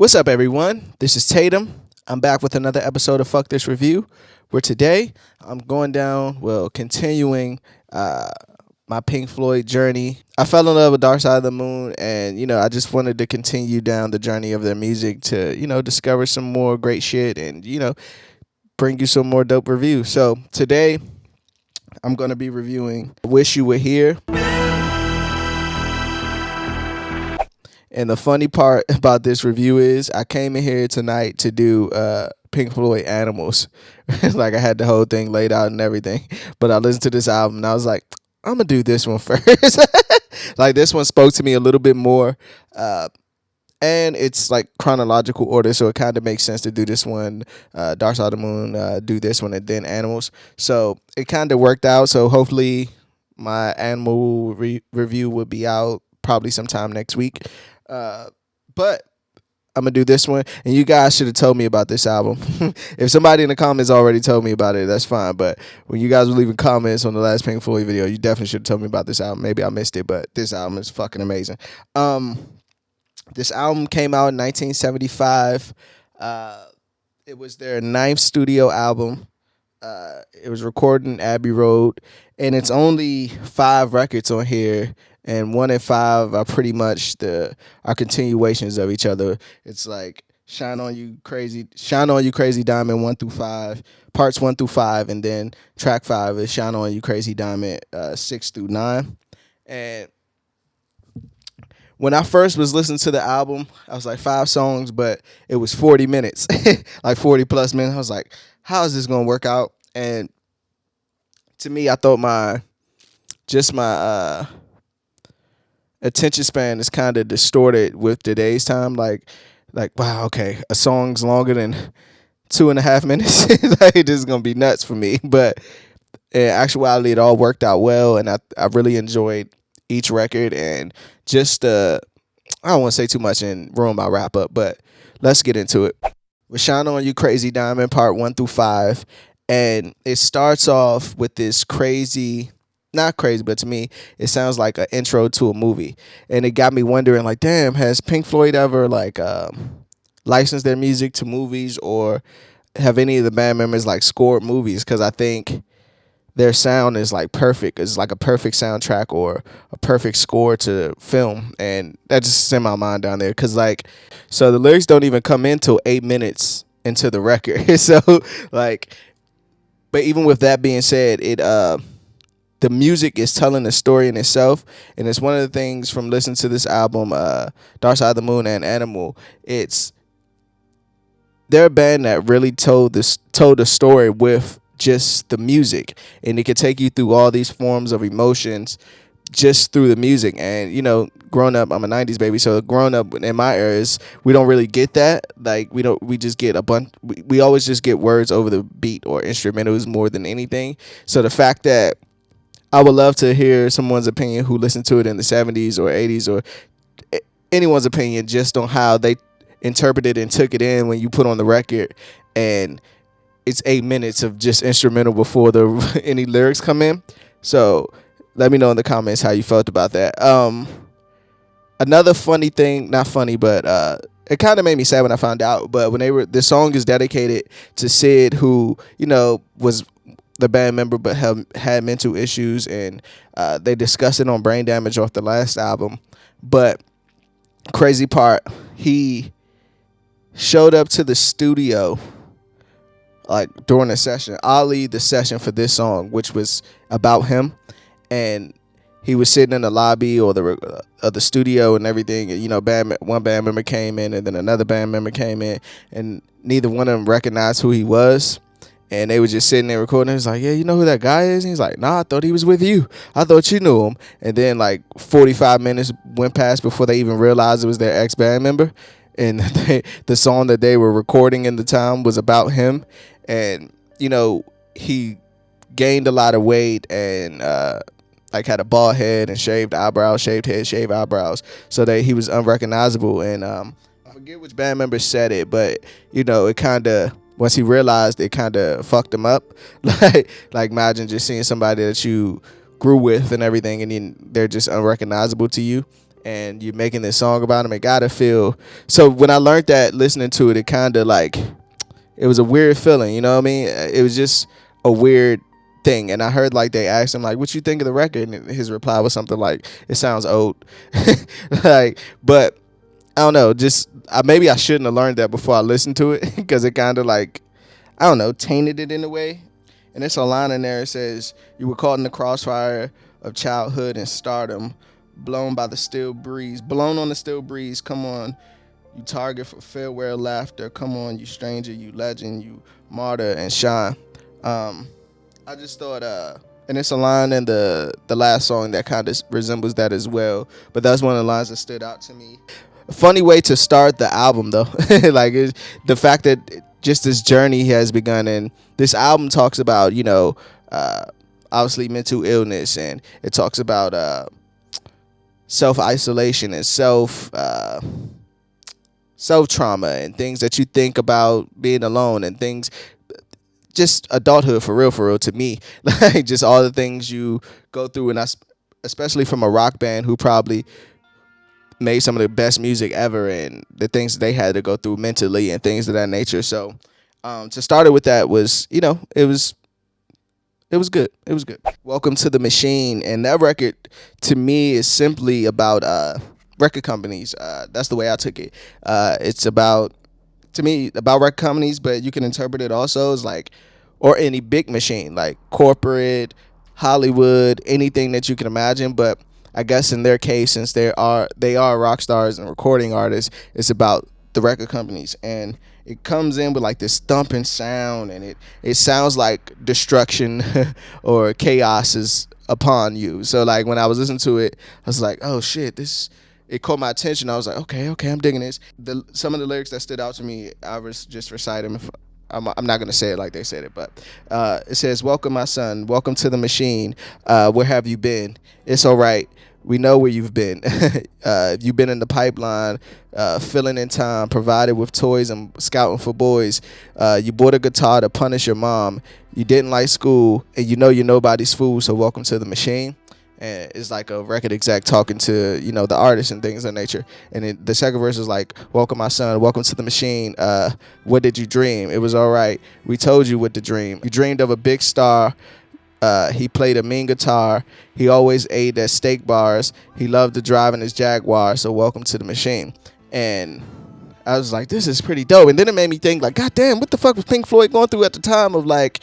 What's up, everyone? This is Tatum. I'm back with another episode of Fuck This Review, where today I'm continuing uh, my Pink Floyd journey. I fell in love with Dark Side of the Moon, and, I just wanted to continue down the journey of their music to, discover some more great shit and, bring you some more dope reviews. So today I'm going to be reviewing Wish You Were Here. And the funny part about this review is I came in here tonight to do Pink Floyd Animals. Like I had the whole thing laid out and everything. But I listened to this album and I was like, I'm going to do this one first. Like this one spoke to me a little bit more. And it's like chronological order, so it kind of makes sense to do this one, Dark Side of the Moon, do this one, and then Animals. So it kind of worked out. So hopefully my animal review will be out probably sometime next week. But I'm gonna do this one, and you guys should have told me about this album. If somebody in the comments already told me about it, that's fine. But when you guys were leaving comments on the last Pink Floyd video, you definitely should have told me about this album. Maybe I missed it, but this album is fucking amazing. This album came out in 1975. It was their 9th studio album. It was recorded in Abbey Road, and it's only 5 records on here, and 1 and 5 are pretty much are continuations of each other. It's like Shine on You Crazy Diamond 1 through 5, parts 1 through 5, and then track 5 is Shine on You Crazy Diamond 6 through 9. And when I first was listening to the album, I was like 5 songs, but it was 40 minutes, like 40 plus minutes. I was like, how is this going to work out? And to me, I thought my attention span is kind of distorted with today's time. Like, wow, okay, a song's longer than 2.5 minutes. Like, this is going to be nuts for me. But in actuality, it all worked out well, and I really enjoyed each record. And just, I don't want to say too much and ruin my wrap up, but let's get into it. With Shine On You Crazy Diamond, part 1 through 5. And it starts off with this crazy, not crazy, but to me, it sounds like an intro to a movie. And it got me wondering, like, damn, has Pink Floyd ever, like, licensed their music to movies, or have any of the band members, like, scored movies? Because I think their sound is, like, perfect. It's like a perfect soundtrack or a perfect score to film. And that just sent my mind down there. Because, like, so the lyrics don't even come in till 8 minutes into the record. So, like, but even with that being said, the music is telling a story in itself, and it's one of the things from listening to this album, Dark Side of the Moon and Animal. They're a band that really told the story with just the music, and it could take you through all these forms of emotions just through the music. And growing up, I'm a 90s baby, so growing up in my eras, we don't really get that. Like, we just get a bunch, we always just get words over the beat or instrumentals more than anything. So the fact that I would love to hear someone's opinion who listened to it in the 70s or 80s, or anyone's opinion just on how they interpreted and took it in when you put on the record, and it's 8 minutes of just instrumental before any lyrics come in. So let me know in the comments how you felt about that. Another funny thing, not funny, but it kind of made me sad when I found out. But when this song is dedicated to Sid, who was the band member but had mental issues, and they discussed it on Brain Damage off the last album. But crazy part, he showed up to the studio like during the session. Oddly, the session for this song, which was about him. And he was sitting in the lobby or the studio and everything. And, one band member came in, and then another band member came in, and neither one of them recognized who he was. And they were just sitting there recording. He was like, yeah, you know who that guy is? And he's like, nah, I thought he was with you. I thought you knew him. And then like 45 minutes went past before they even realized it was their ex-band member. And the song that they were recording in the time was about him. And, he gained a lot of weight and like had a bald head and shaved eyebrows, shaved head, shaved eyebrows, so that he was unrecognizable. And I forget which band member said it, but it kind of, once he realized, it kind of fucked him up. like imagine just seeing somebody that you grew with and everything, and then they're just unrecognizable to you. and you're making this song about him. It gotta feel so. When I learned that, listening to it, it kind of like it was a weird feeling. You know what I mean? It was just a weird thing. And I heard like they asked him like, "What you think of the record?" And his reply was something like, "It sounds old." Like, but I don't know. Just maybe I shouldn't have learned that before I listened to it because it kind of like I don't know, tainted it in a way. And there's a line in there. It says, "You were caught in the crossfire of childhood and stardom, blown by the still breeze, blown on the still breeze. Come on, you target for farewell laughter. Come on, you stranger, you legend, you martyr and shine." I just thought, and it's a line in the last song that kind of resembles that as well. But that's one of the lines that stood out to me. A funny way to start the album though, like the fact that just this journey has begun, and this album talks about obviously mental illness, and it talks about self isolation and self trauma and things that you think about being alone and things, just adulthood for real to me, like just all the things you go through, and especially from a rock band who probably made some of the best music ever, and the things they had to go through mentally and things of that nature. So to start it with that was, it was good. It was good. Welcome to the Machine, and that record to me is simply about record companies. That's the way I took it. It's about, to me, about record companies, but you can interpret it also as like, or any big machine like corporate, Hollywood, anything that you can imagine. But I guess in their case, since they are rock stars and recording artists, it's about the record companies, and it comes in with like this thumping sound, and it sounds like destruction or chaos is upon you. So like when I was listening to it, I was like, oh shit, it caught my attention. I was like, okay, I'm digging this. Some of the lyrics that stood out to me, I was just recite them. I'm not gonna say it like they said it, but it says, "Welcome, my son. Welcome to the machine. Where have you been? It's all right. We know where you've been. You've been in the pipeline, filling in time, provided with toys and scouting for boys. You bought a guitar to punish your mom. You didn't like school, and you know you're nobody's fool. So welcome to the machine." And it's like a record exec talking to the artist and things of that nature. And the second verse is like, "Welcome, my son. Welcome to the machine. What did you dream? It was all right. We told you what to dream. You dreamed of a big star. He played a mean guitar. He always ate at steak bars. He loved to drive in his Jaguar. So welcome to the machine." And I was like, this is pretty dope. And then it made me think like, God damn, what the fuck was Pink Floyd going through at the time of like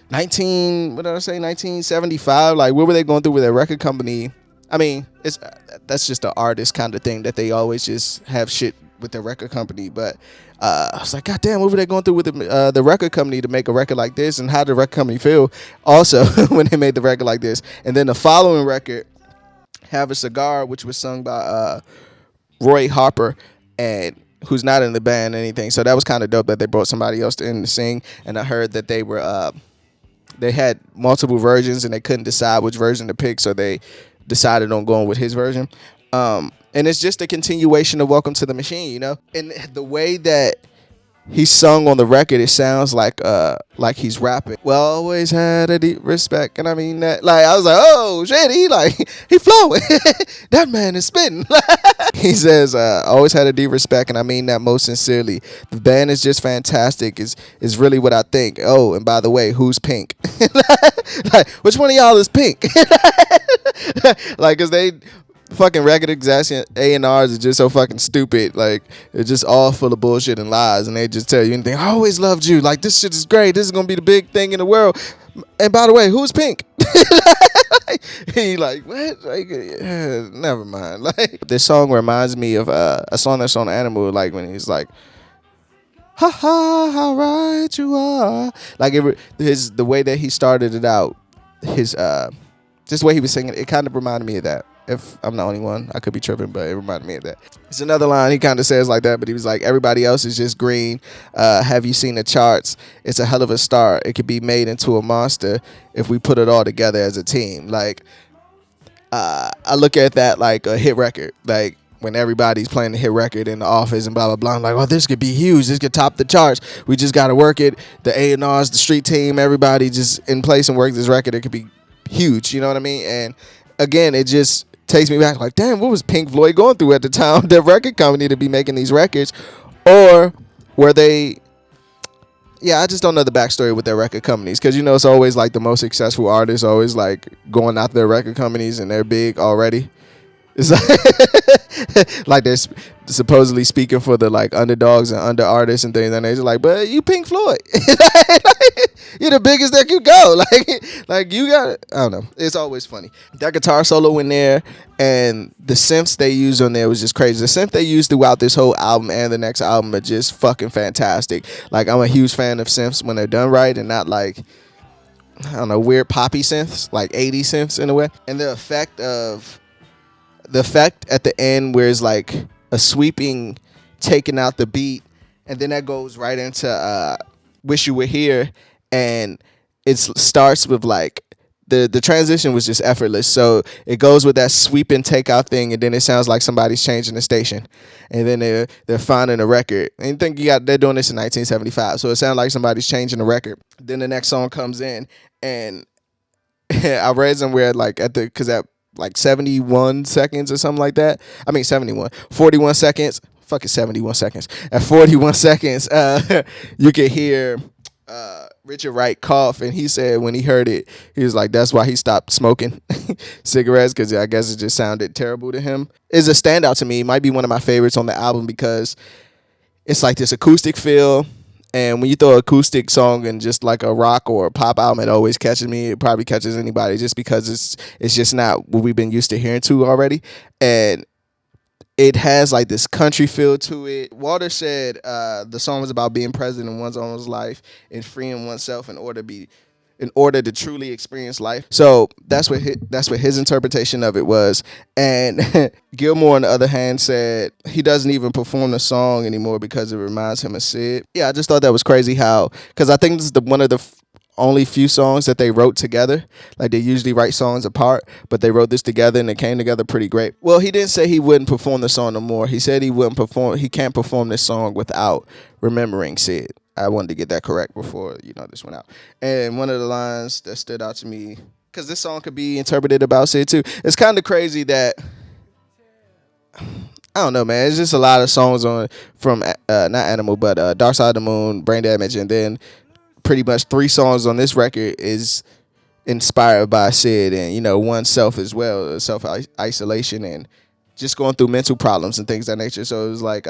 1975? Like, what were they going through with their record company? I mean, that's just an artist kind of thing that they always just have shit with their record company. But I was like, God damn, what were they going through with the record company to make a record like this, and how did the record company feel also when they made the record like this? And then the following record, "Have a Cigar," which was sung by Roy Harper, and who's not in the band or anything. So that was kind of dope that they brought somebody else in to sing. And I heard that they were they had multiple versions and they couldn't decide which version to pick, so they decided on going with his version. And it's just a continuation of Welcome to the Machine, And the way that he sung on the record, it sounds like he's rapping. Well, always had a deep respect, and I mean that. Like, I was like, oh shit, he flowing. That man is spitting. He says, "Always had a deep respect, and I mean that most sincerely. The band is just fantastic. Is really what I think. Oh, and by the way, who's Pink?" Like, which one of y'all is Pink? Like, cause they fucking record execs and A&Rs are just so fucking stupid. Like, it's just all full of bullshit and lies, and they just tell you anything. "I always loved you. Like, this shit is great. This is gonna be the big thing in the world. And by the way, who's Pink?" He like, what? Like, never mind. Like, this song reminds me of a song that's on Animal, like when he's like, "Ha ha, how right you are." Like, the way that he started it out, just the way he was singing, it kind of reminded me of that. If I'm the only one, I could be tripping, but it reminded me of that. It's another line he kind of says like that, but he was like, "Everybody else is just green. Have you seen the charts? It's a hell of a start. It could be made into a monster if we put it all together as a team." Like, I look at that like a hit record. Like, when everybody's playing the hit record in the office and blah, blah, blah. I'm like, oh, this could be huge. This could top the charts. We just got to work it. The A&Rs, the street team, everybody just in place and work this record. It could be huge. You know what I mean? And again, it just takes me back like, damn, what was Pink Floyd going through at the time? The record company to be making these records, or were they? Yeah, I just don't know the backstory with their record companies, because it's always like the most successful artists always like going after their record companies and they're big already. It's like they're supposedly speaking for the like underdogs and under artists and things, and they're just like, but you Pink Floyd, you're the biggest that you go. Like you got, I don't know. It's always funny. That guitar solo in there and the synths they used on there was just crazy. The synth they used throughout this whole album and the next album are just fucking fantastic. Like I'm a huge fan of synths when they're done right and not like, I don't know, weird poppy synths, like 80s synths in a way. And the effect at the end where it's like a sweeping taking out the beat, and then that goes right into Wish You Were Here, and it starts with like the transition was just effortless. So it goes with that sweeping takeout thing, and then it sounds like somebody's changing the station, and then they're finding a record. And you think they're doing this in 1975, so it sounds like somebody's changing the record. Then the next song comes in, and I read somewhere like because at like 71 seconds or something like that. I mean 41 seconds. Fucking 71 seconds. At 41 seconds, you could hear Richard Wright cough, and he said when he heard it, he was like, that's why he stopped smoking cigarettes, because I guess it just sounded terrible to him. It's a standout to me. It might be one of my favorites on the album because it's like this acoustic feel. And when you throw an acoustic song in just like a rock or a pop album, it always catches me. It probably catches anybody just because it's just not what we've been used to hearing to already. And it has like this country feel to it. Walter said the song was about being present in one's own life and freeing oneself in order to truly experience life. So that's what his interpretation of it was. And Gilmore, on the other hand, said he doesn't even perform the song anymore because it reminds him of Sid. Yeah, I just thought that was crazy how, because I think this is one of the only few songs that they wrote together. Like they usually write songs apart, but they wrote this together and it came together pretty great. Well, he didn't say he wouldn't perform the song no more. He said he can't perform this song without remembering Sid. I wanted to get that correct before this went out. And one of the lines that stood out to me, because this song could be interpreted about Sid too. It's kind of crazy that I don't know, man. It's just a lot of songs from not Animal, but Dark Side of the Moon, Brain Damage, and then pretty much 3 songs on this record is inspired by Sid and oneself as well, self-isolation and just going through mental problems and things of that nature. So it was like.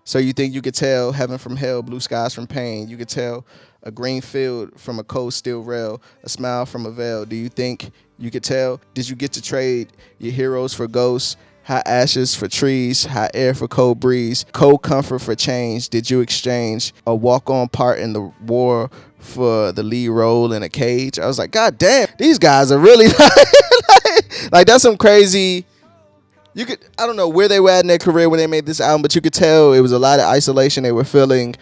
So you think you could tell heaven from hell, blue skies from pain. You could tell a green field from a cold steel rail, a smile from a veil. Do you think you could tell? Did you get to trade your heroes for ghosts, hot ashes for trees, hot air for cold breeze, cold comfort for change? Did you exchange a walk-on part in the war for the lead role in a cage? I was like, God damn, these guys are really like that's some crazy. I don't know where they were at in their career when they made this album, but you could tell it was a lot of isolation they were feeling,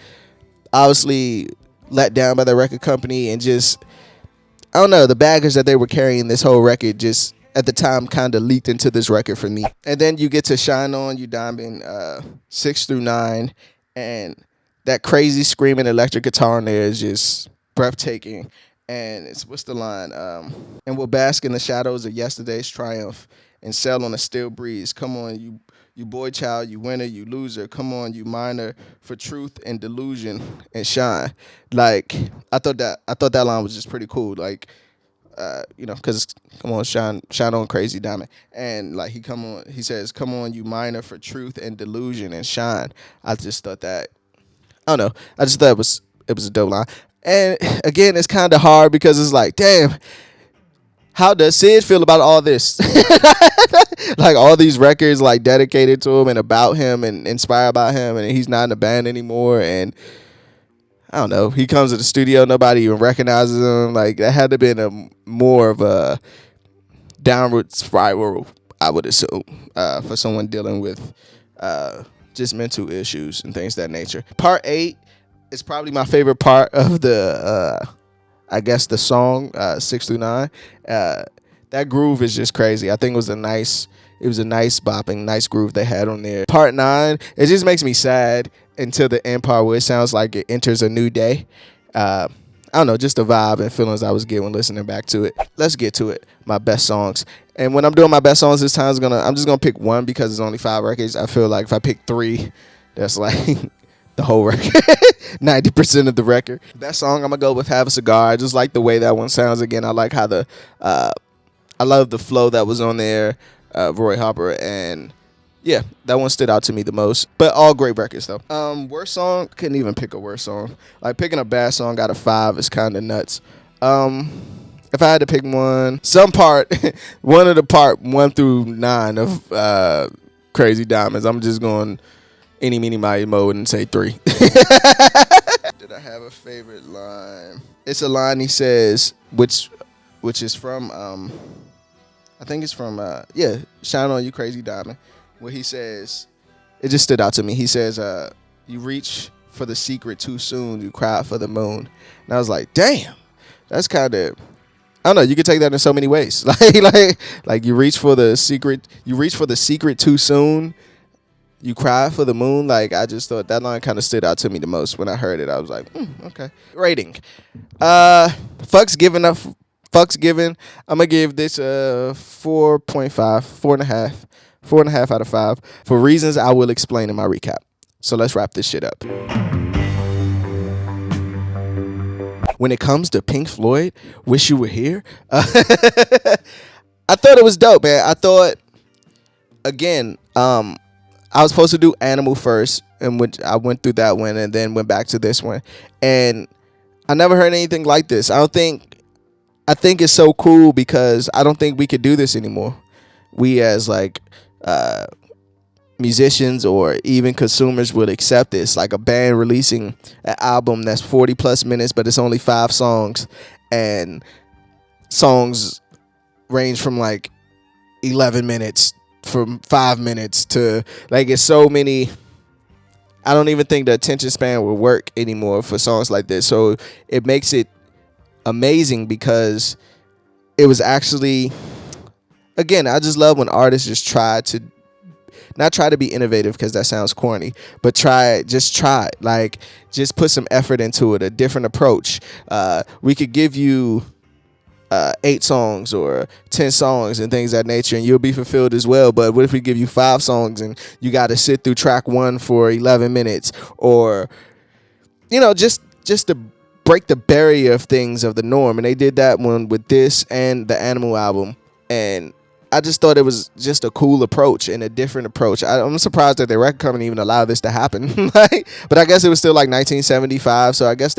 obviously let down by the record company, and just, I don't know, the baggage that they were carrying this whole record just at the time kind of leaked into this record for me. And then you get to Shine On You Diamond 6 through 9, and that crazy screaming electric guitar in there is just breathtaking. And what's the line? And we'll bask in the shadows of yesterday's triumph and sail on a still breeze. Come on, you boy child, you winner, you loser. Come on, you miner, for truth and delusion and shine. Like I thought that line was just pretty cool. Like because come on, shine on, crazy diamond. And like he says, come on, you miner, for truth and delusion and shine. I just thought that, I don't know. I just thought it was a dope line. And again, it's kind of hard because it's like, damn, how does Sid feel about all this? Like all these records like dedicated to him and about him and inspired by him, and he's not in the band anymore. And I don't know, he comes to the studio, nobody even recognizes him. Like that had to have been more of a downward spiral, I would assume, for someone dealing with just mental issues and things of that nature. Part 8 is probably my favorite part of the I guess the song 6 through 9. That groove is just crazy. I think it was a nice bopping, nice groove they had on there. Part 9, it just makes me sad until the end part where it sounds like it enters a new day. I I don't know, just the vibe and feelings I was getting when listening back to it. Let's get to it. My best songs. And when I'm doing my best songs this time, I'm just gonna pick one because it's only 5 records. I feel like if I pick 3, that's like the whole record. 90% of the record. Best song, I'm gonna go with Have a Cigar. I just like the way that one sounds. Again, I like how I love the flow that was on there, Roy Harper, and yeah, that one stood out to me the most. But all great records though. Worst song, couldn't even pick a worst song. Like picking a bad song out of 5 is kind of nuts. If I had to pick one, one of the part 1 through 9 of Crazy Diamonds, I'm just going any, meeny, miny, mode and say 3. Did I have a favorite line? It's a line he says, which is from I think it's from Shine On You Crazy Diamond, where he says, it just stood out to me. He says, you reach for the secret too soon, you cry for the moon. And I was like, damn, that's kind of, I don't know, you could take that in so many ways. like you reach for the secret too soon, you cry for the moon. Like, I just thought that line kind of stood out to me the most when I heard it. I was like, okay. Rating. Fucks given. I'm going to give this a 4.5, 4.5. 4.5 out of 5 for reasons I will explain in my recap. So let's wrap this shit up. When it comes to Pink Floyd, Wish You Were Here, I thought it was dope, man. I thought, again, I was supposed to do Animal first, and which I went through that one and then went back to this one. And I never heard anything like this. I think it's so cool because I don't think we could do this anymore. We as like musicians or even consumers would accept this. Like a band releasing an album that's 40 plus minutes, but it's only 5 songs, and songs range from like 11 minutes, from 5 minutes to like, it's so many. I don't even think the attention span will work anymore for songs like this. So it makes it amazing because it was actually, again, I just love when artists just try to not try to be innovative, because that sounds corny, but just try it. Like, just put some effort into it, a different approach. We could give you 8 songs or 10 songs and things of that nature, and you'll be fulfilled as well. But what if we give you 5 songs and you got to sit through track 1 for 11 minutes, or, just to break the barrier of things of the norm. And they did that one with this and the Animal album, and I just thought it was just a cool approach and a different approach. I'm surprised that the record company even allowed this to happen. But I guess it was still like 1975, so I guess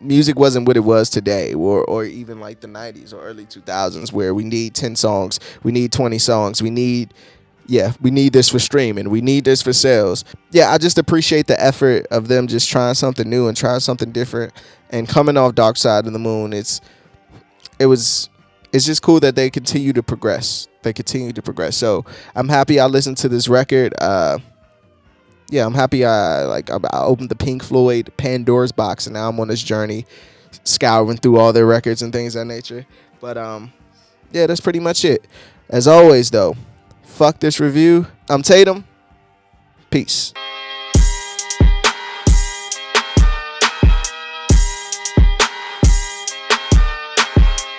music wasn't what it was today, or even like the 90s or early 2000s, where we need 10 songs, we need 20 songs, we need this for streaming, we need this for sales. I just appreciate the effort of them just trying something new and trying something different and coming off Dark Side of the Moon. It's just cool that they continue to progress. So I'm happy I listened to this record. I'm happy I opened the Pink Floyd Pandora's box, and now I'm on this journey scouring through all their records and things of that nature. But that's pretty much it. As always though, fuck this review. I'm Tatum. Peace.